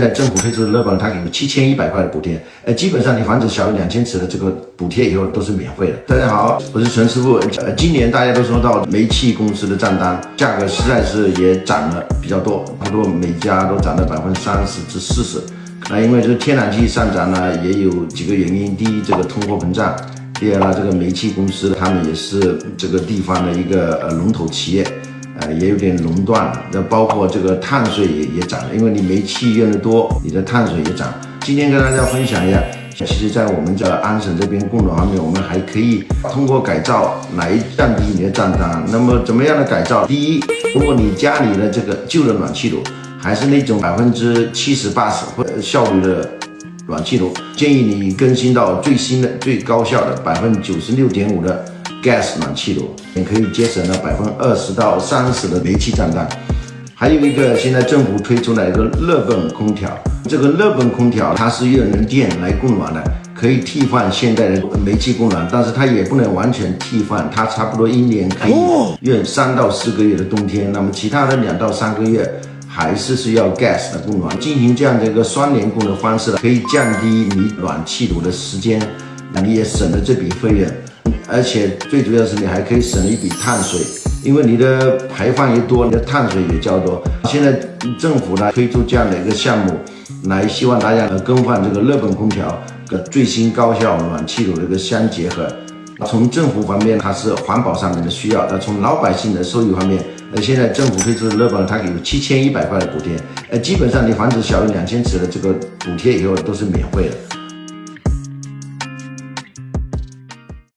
在政府推出的乐帮，它给7100块的补贴，基本上你房子小于2000尺的这个补贴以后都是免费的。大家好，我是陈师傅。今年大家都收到煤气公司的账单，价格实在是也涨了比较多，差不多每家都涨了30%至40%。因为这个天然气上涨呢，也有几个原因。第一，这个通货膨胀；第二呢，这个煤气公司他们也是这个地方的一个龙头企业，也有点垄断了。那包括这个碳税也涨了，因为你煤气用的多，你的碳水也涨。今天跟大家分享一下，其实在我们这安省这边供暖方面，我们还可以通过改造来降低你的账单。那么怎么样的改造？第一，如果你家里的这个旧的暖气炉还是那种70%-80%或效率的暖气炉，建议你更新到最新的、最高效的96.5%的 gas 暖气炉，也可以节省了20%到30%的煤气账单。还有一个，现在政府推出了一个热泵空调，这个热泵空调它是用人电来供暖的，可以替换现在的煤气供暖，但是它也不能完全替换，它差不多1年可以用3到4个月的冬天，那么其他的2到3个月还是需要 gas 的供暖。进行这样的一个双联供的方式，可以降低你暖气炉的时间，你也省了这笔费用，而且最主要的是你还可以省了一笔碳税，因为你的排放越多，你的碳水也较多。现在政府呢推出这样的一个项目，来希望大家更换这个热泵空调跟最新高效暖气炉的一个相结合。从政府方面它是环保上面的需要，从老百姓的收益方面，现在政府推出的热泵它给7100块的补贴，基本上你房子小于2000尺的这个补贴以后都是免费的。